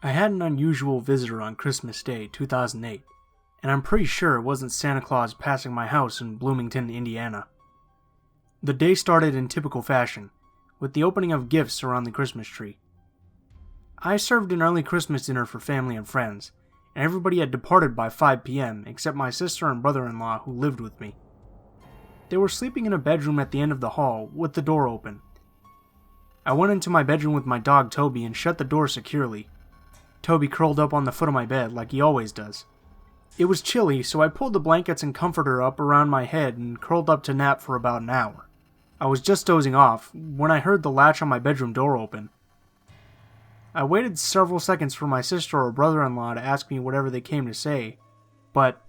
I had an unusual visitor on Christmas Day, 2008, and I'm pretty sure it wasn't Santa Claus passing my house in Bloomington, Indiana. The day started in typical fashion, with the opening of gifts around the Christmas tree. I served an early Christmas dinner for family and friends, and everybody had departed by 5 p.m. except my sister and brother-in-law who lived with me. They were sleeping in a bedroom at the end of the hall, with the door open. I went into my bedroom with my dog Toby and shut the door securely. Toby curled up on the foot of my bed like he always does. It was chilly, so I pulled the blankets and comforter up around my head and curled up to nap for about an hour. I was just dozing off when I heard the latch on my bedroom door open. I waited several seconds for my sister or brother-in-law to ask me whatever they came to say, but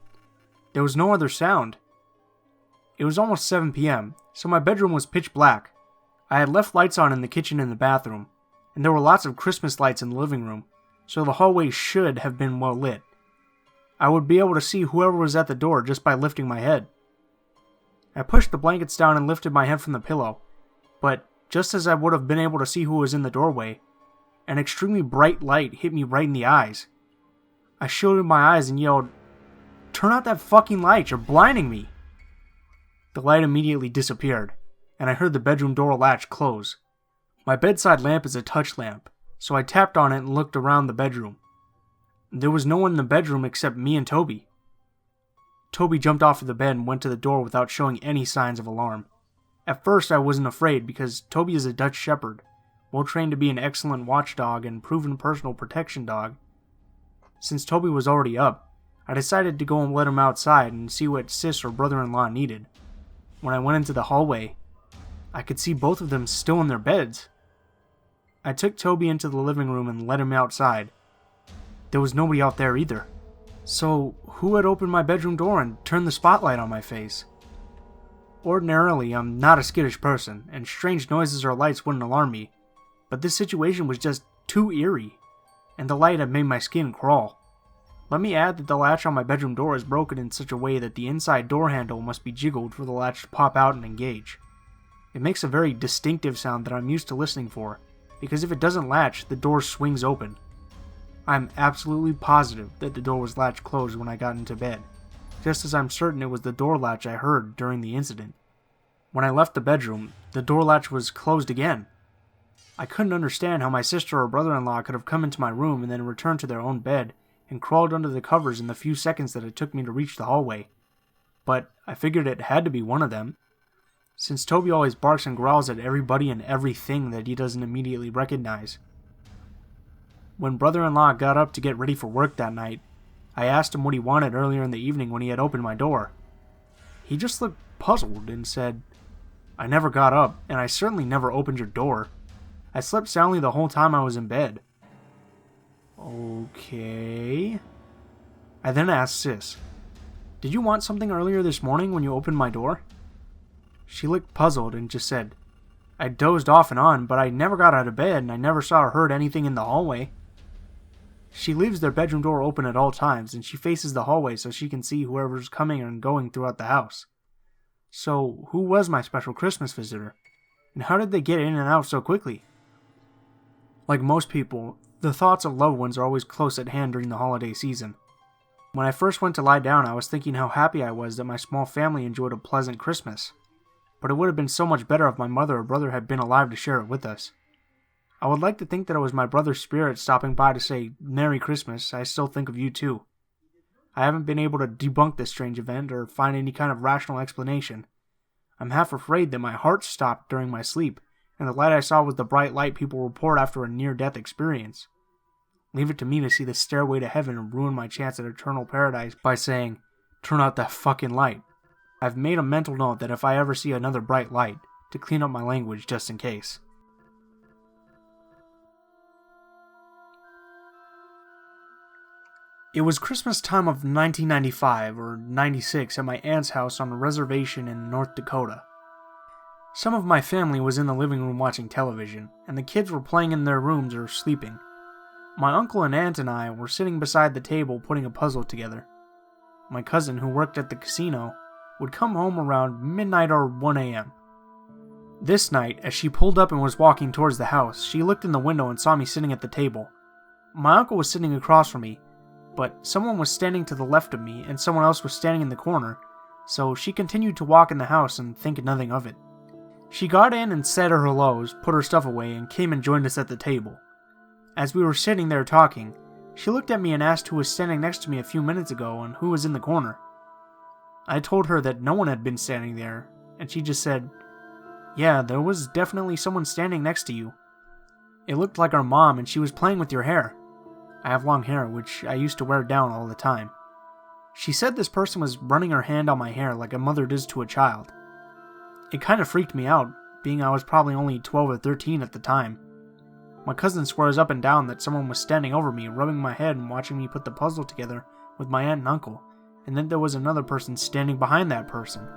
there was no other sound. It was almost 7 p.m., so my bedroom was pitch black. I had left lights on in the kitchen and the bathroom, and there were lots of Christmas lights in the living room, so the hallway should have been well lit. I would be able to see whoever was at the door just by lifting my head. I pushed the blankets down and lifted my head from the pillow, but just as I would have been able to see who was in the doorway, an extremely bright light hit me right in the eyes. I shielded my eyes and yelled, "Turn out that fucking light, you're blinding me!" The light immediately disappeared, and I heard the bedroom door latch close. My bedside lamp is a touch lamp, so I tapped on it and looked around the bedroom. There was no one in the bedroom except me and Toby. Toby jumped off of the bed and went to the door without showing any signs of alarm. At first I wasn't afraid because Toby is a Dutch Shepherd, well trained to be an excellent watchdog and proven personal protection dog. Since Toby was already up, I decided to go and let him outside and see what sis or brother-in-law needed. When I went into the hallway, I could see both of them still in their beds. I took Toby into the living room and let him outside. There was nobody out there either. So, who had opened my bedroom door and turned the spotlight on my face? Ordinarily, I'm not a skittish person, and strange noises or lights wouldn't alarm me, but this situation was just too eerie, and the light had made my skin crawl. Let me add that the latch on my bedroom door is broken in such a way that the inside door handle must be jiggled for the latch to pop out and engage. It makes a very distinctive sound that I'm used to listening for, because if it doesn't latch, the door swings open. I'm absolutely positive that the door was latched closed when I got into bed, just as I'm certain it was the door latch I heard during the incident. When I left the bedroom, the door latch was closed again. I couldn't understand how my sister or brother-in-law could have come into my room and then returned to their own bed and crawled under the covers in the few seconds that it took me to reach the hallway. But I figured it had to be one of them, since Toby always barks and growls at everybody and everything that he doesn't immediately recognize. When brother-in-law got up to get ready for work that night, I asked him what he wanted earlier in the evening when he had opened my door. He just looked puzzled and said, "I never got up, and I certainly never opened your door. I slept soundly the whole time I was in bed." Okay. I then asked Sis, "Did you want something earlier this morning when you opened my door?" She looked puzzled and just said, "I dozed off and on, but I never got out of bed and I never saw or heard anything in the hallway." She leaves their bedroom door open at all times, and she faces the hallway so she can see whoever's coming and going throughout the house. So, who was my special Christmas visitor? And how did they get in and out so quickly? Like most people, the thoughts of loved ones are always close at hand during the holiday season. When I first went to lie down, I was thinking how happy I was that my small family enjoyed a pleasant Christmas. But it would have been so much better if my mother or brother had been alive to share it with us. I would like to think that it was my brother's spirit stopping by to say, "Merry Christmas, I still think of you too." I haven't been able to debunk this strange event or find any kind of rational explanation. I'm half afraid that my heart stopped during my sleep, and the light I saw was the bright light people report after a near-death experience. Leave it to me to see the stairway to heaven and ruin my chance at eternal paradise by saying, "Turn out that fucking light." I've made a mental note that if I ever see another bright light, to clean up my language just in case. It was Christmas time of 1995 or 96 at my aunt's house on a reservation in North Dakota. Some of my family was in the living room watching television, and the kids were playing in their rooms or sleeping. My uncle and aunt and I were sitting beside the table putting a puzzle together. My cousin, who worked at the casino, would come home around midnight or 1 a.m. This night, as she pulled up and was walking towards the house, she looked in the window and saw me sitting at the table. My uncle was sitting across from me, but someone was standing to the left of me and someone else was standing in the corner, so she continued to walk in the house and think nothing of it. She got in and said her hellos, put her stuff away, and came and joined us at the table. As we were sitting there talking, she looked at me and asked who was standing next to me a few minutes ago and who was in the corner. I told her that no one had been standing there, and she just said, "Yeah, there was definitely someone standing next to you. It looked like our mom and she was playing with your hair." I have long hair, which I used to wear down all the time. She said this person was running her hand on my hair like a mother does to a child. It kind of freaked me out, being I was probably only 12 or 13 at the time. My cousin swears up and down that someone was standing over me, rubbing my head and watching me put the puzzle together with my aunt and uncle, and then there was another person standing behind that person.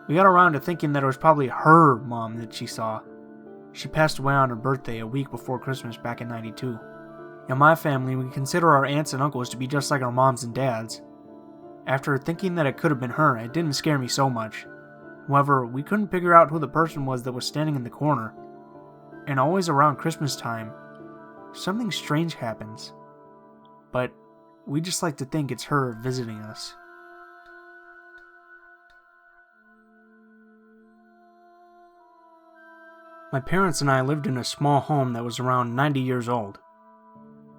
We got around to thinking that it was probably her mom that she saw. She passed away on her birthday a week before Christmas back in '92. In my family, we consider our aunts and uncles to be just like our moms and dads. After thinking that it could have been her, it didn't scare me so much. However, we couldn't figure out who the person was that was standing in the corner. And always around Christmas time, something strange happens. But we just like to think it's her visiting us. My parents and I lived in a small home that was around 90 years old.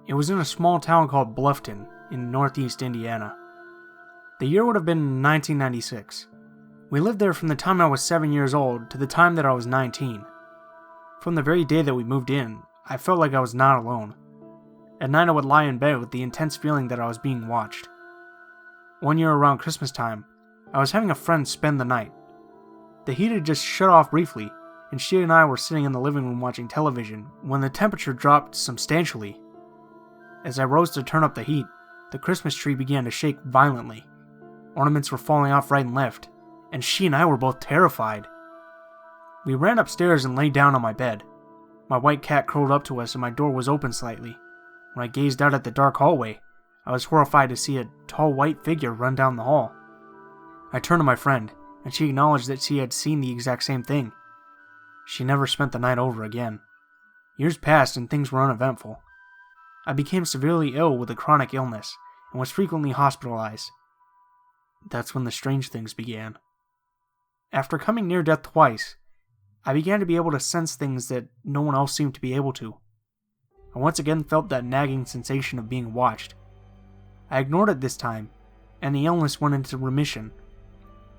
It was in a small town called Bluffton in northeast Indiana. The year would have been 1996. We lived there from the time I was 7 years old to the time that I was 19. From the very day that we moved in, I felt like I was not alone. At night I would lie in bed with the intense feeling that I was being watched. One year around Christmas time, I was having a friend spend the night. The heat had just shut off briefly, and she and I were sitting in the living room watching television when the temperature dropped substantially. As I rose to turn up the heat, the Christmas tree began to shake violently. Ornaments were falling off right and left, and she and I were both terrified. We ran upstairs and lay down on my bed. My white cat curled up to us and my door was open slightly. When I gazed out at the dark hallway, I was horrified to see a tall white figure run down the hall. I turned to my friend, and she acknowledged that she had seen the exact same thing. She never spent the night over again. Years passed and things were uneventful. I became severely ill with a chronic illness and was frequently hospitalized. That's when the strange things began. After coming near death twice, I began to be able to sense things that no one else seemed to be able to. I once again felt that nagging sensation of being watched. I ignored it this time, and the illness went into remission.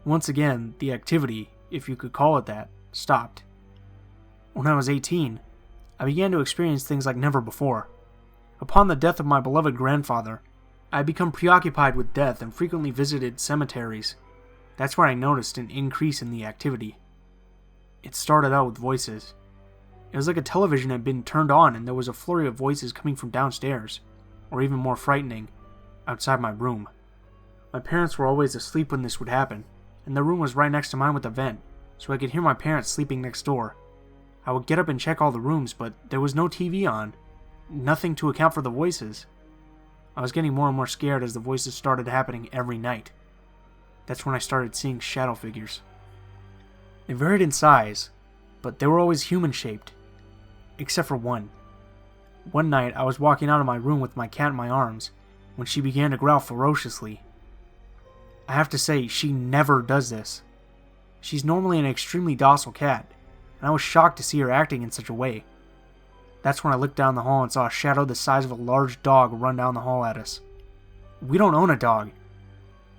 Once again, the activity, if you could call it that, stopped. When I was 18, I began to experience things like never before. Upon the death of my beloved grandfather, I had become preoccupied with death and frequently visited cemeteries. That's where I noticed an increase in the activity. It started out with voices. It was like a television had been turned on and there was a flurry of voices coming from downstairs, or even more frightening, outside my room. My parents were always asleep when this would happen, and their room was right next to mine with a vent, so I could hear my parents sleeping next door. I would get up and check all the rooms, but there was no TV on. Nothing to account for the voices. I was getting more and more scared as the voices started happening every night. That's when I started seeing shadow figures. They varied in size, but they were always human-shaped. Except for one. One night, I was walking out of my room with my cat in my arms, when she began to growl ferociously. I have to say, she never does this. She's normally an extremely docile cat, and I was shocked to see her acting in such a way. That's when I looked down the hall and saw a shadow the size of a large dog run down the hall at us. We don't own a dog.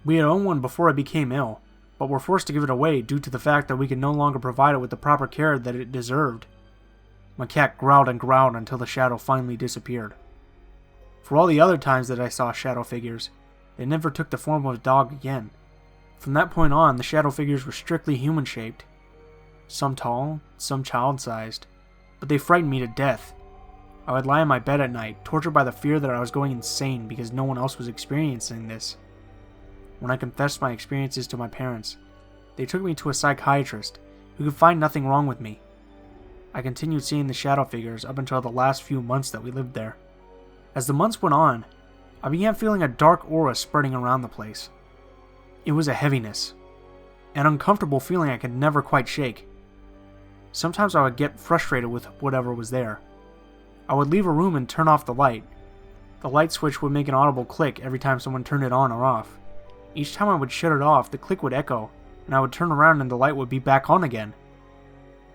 We had owned one before I became ill, but were forced to give it away due to the fact that we could no longer provide it with the proper care that it deserved. My cat growled and growled until the shadow finally disappeared. For all the other times that I saw shadow figures, they never took the form of a dog again. From that point on, the shadow figures were strictly human-shaped. Some tall, some child-sized, but they frightened me to death. I would lie in my bed at night, tortured by the fear that I was going insane because no one else was experiencing this. When I confessed my experiences to my parents, they took me to a psychiatrist who could find nothing wrong with me. I continued seeing the shadow figures up until the last few months that we lived there. As the months went on, I began feeling a dark aura spreading around the place. It was a heaviness, an uncomfortable feeling I could never quite shake. Sometimes I would get frustrated with whatever was there. I would leave a room and turn off the light, The light switch would make an audible click every time someone turned it on or off. Each time I would shut it off, the click would echo, and I would turn around and the light would be back on again.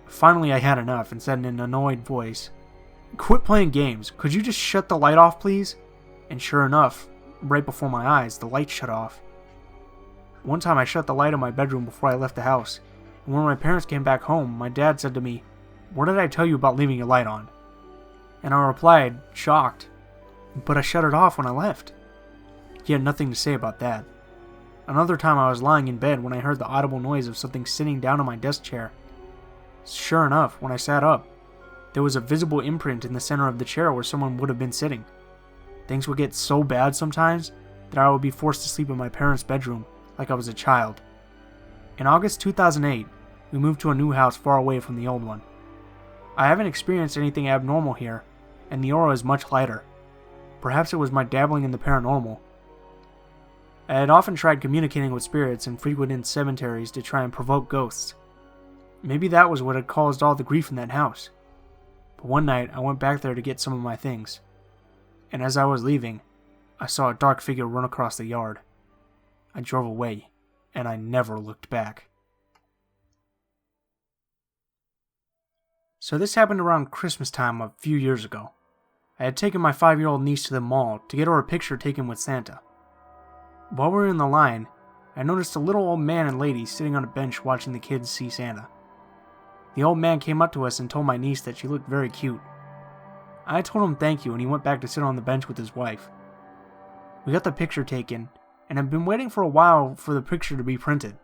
Finally, I had enough and said in an annoyed voice, "Quit playing games. Could you just shut the light off, please?" And sure enough, right before my eyes, the light shut off. One time I shut the light in my bedroom before I left the house, and when my parents came back home, my dad said to me, "What did I tell you about leaving your light on?" And I replied, shocked, "But I shut it off when I left." He had nothing to say about that. Another time I was lying in bed when I heard the audible noise of something sitting down on my desk chair. Sure enough, when I sat up, there was a visible imprint in the center of the chair where someone would have been sitting. Things would get so bad sometimes that I would be forced to sleep in my parents' bedroom like I was a child. In August 2008, we moved to a new house far away from the old one. I haven't experienced anything abnormal here, and the aura is much lighter. Perhaps it was my dabbling in the paranormal. I had often tried communicating with spirits and frequented cemeteries to try and provoke ghosts. Maybe that was what had caused all the grief in that house. But one night, I went back there to get some of my things. And as I was leaving, I saw a dark figure run across the yard. I drove away, and I never looked back. So this happened around Christmas time a few years ago. I had taken my 5-year-old niece to the mall to get her a picture taken with Santa. While we were in the line, I noticed a little old man and lady sitting on a bench watching the kids see Santa. The old man came up to us and told my niece that she looked very cute. I told him thank you and he went back to sit on the bench with his wife. We got the picture taken, and I've been waiting for a while for the picture to be printed.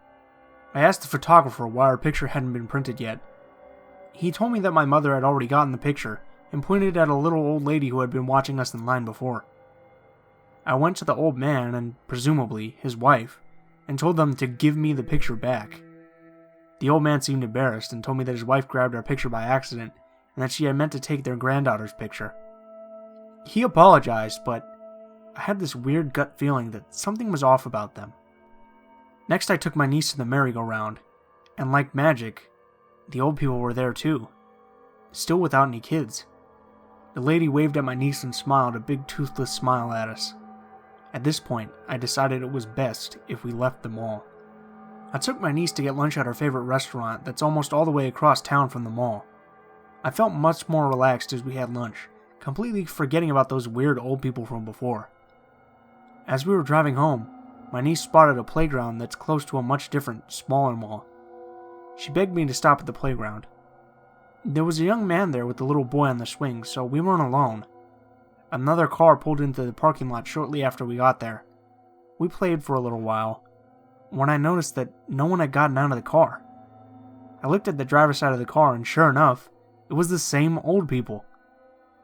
I asked the photographer why our picture hadn't been printed yet. He told me that my mother had already gotten the picture and pointed at a little old lady who had been watching us in line before. I went to the old man and, presumably, his wife, and told them to give me the picture back. The old man seemed embarrassed and told me that his wife grabbed our picture by accident and that she had meant to take their granddaughter's picture. He apologized, but I had this weird gut feeling that something was off about them. Next, I took my niece to the merry-go-round, and like magic, the old people were there too, still without any kids. The lady waved at my niece and smiled a big toothless smile at us. At this point, I decided it was best if we left the mall. I took my niece to get lunch at her favorite restaurant that's almost all the way across town from the mall. I felt much more relaxed as we had lunch, completely forgetting about those weird old people from before. As we were driving home, my niece spotted a playground that's close to a much different, smaller mall. She begged me to stop at the playground. There was a young man there with a little boy on the swing, so we weren't alone. Another car pulled into the parking lot shortly after we got there. We played for a little while, when I noticed that no one had gotten out of the car. I looked at the driver's side of the car, and sure enough, it was the same old people.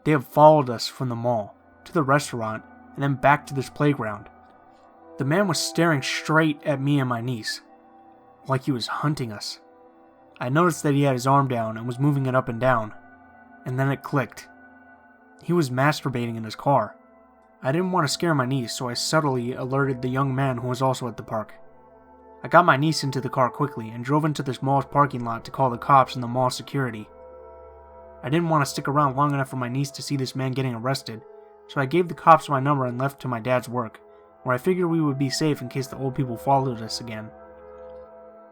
They had followed us from the mall, to the restaurant, and then back to this playground. The man was staring straight at me and my niece, like he was hunting us. I noticed that he had his arm down and was moving it up and down, and then it clicked. He was masturbating in his car. I didn't want to scare my niece, so I subtly alerted the young man who was also at the park. I got my niece into the car quickly and drove into this mall's parking lot to call the cops and the mall security. I didn't want to stick around long enough for my niece to see this man getting arrested, so I gave the cops my number and left to my dad's work, where I figured we would be safe in case the old people followed us again.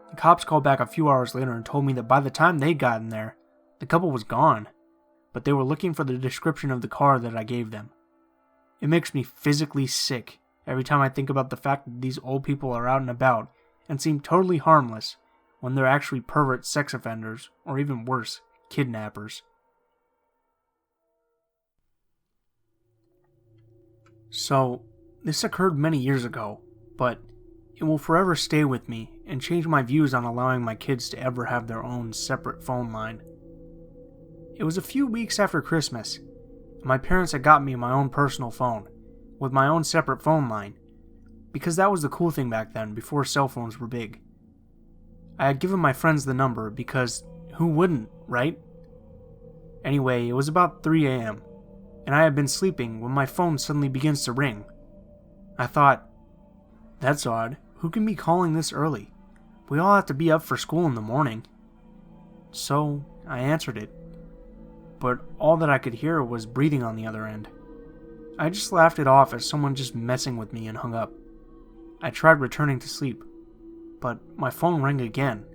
The cops called back a few hours later and told me that by the time they'd gotten there, the couple was gone, but they were looking for the description of the car that I gave them. It makes me physically sick every time I think about the fact that these old people are out and about and seem totally harmless when they're actually pervert sex offenders, or even worse, kidnappers. So, this occurred many years ago, but it will forever stay with me and change my views on allowing my kids to ever have their own separate phone line. It was a few weeks after Christmas, and my parents had got me my own personal phone, with my own separate phone line, because that was the cool thing back then, before cell phones were big. I had given my friends the number because who wouldn't, right? Anyway, it was about 3 a.m., and I had been sleeping when my phone suddenly begins to ring. I thought, that's odd, who can be calling this early? We all have to be up for school in the morning. So, I answered it, but all that I could hear was breathing on the other end. I just laughed it off as someone just messing with me and hung up. I tried returning to sleep, but my phone rang again.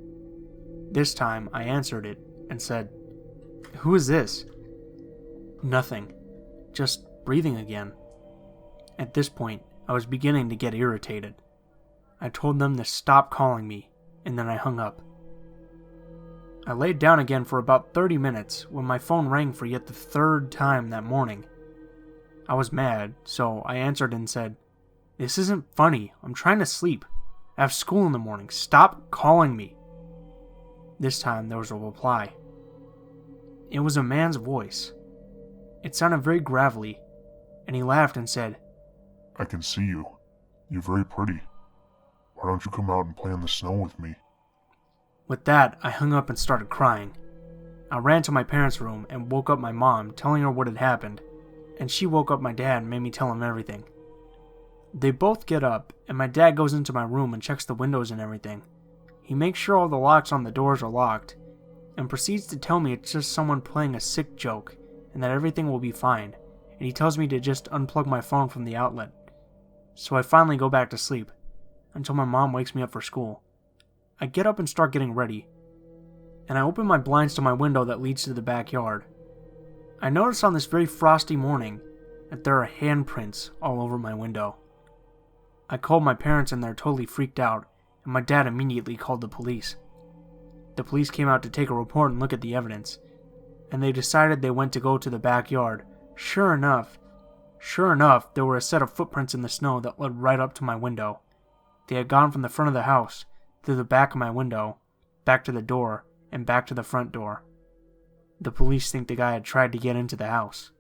This time, I answered it and said, "Who is this?" Nothing. Just breathing again. At this point, I was beginning to get irritated. I told them to stop calling me, and then I hung up. I laid down again for about 30 minutes when my phone rang for yet the third time that morning. I was mad, so I answered and said, "This isn't funny. I'm trying to sleep. I have school in the morning. Stop calling me." This time there was a reply. It was a man's voice. It sounded very gravelly, and he laughed and said, "I can see you. You're very pretty. Why don't you come out and play in the snow with me?" With that, I hung up and started crying. I ran to my parents' room and woke up my mom, telling her what had happened, and she woke up my dad and made me tell him everything. They both get up, and my dad goes into my room and checks the windows and everything. He makes sure all the locks on the doors are locked, and proceeds to tell me it's just someone playing a sick joke, and that everything will be fine, and he tells me to just unplug my phone from the outlet. So I finally go back to sleep, until my mom wakes me up for school. I get up and start getting ready, and I open my blinds to my window that leads to the backyard. I notice on this very frosty morning that there are handprints all over my window. I called my parents and they're totally freaked out, and my dad immediately called the police. The police came out to take a report and look at the evidence, and they decided they went to go to the backyard. Sure enough, there were a set of footprints in the snow that led right up to my window. They had gone from the front of the house, through the back of my window, back to the door, and back to the front door. The police think the guy had tried to get into the house.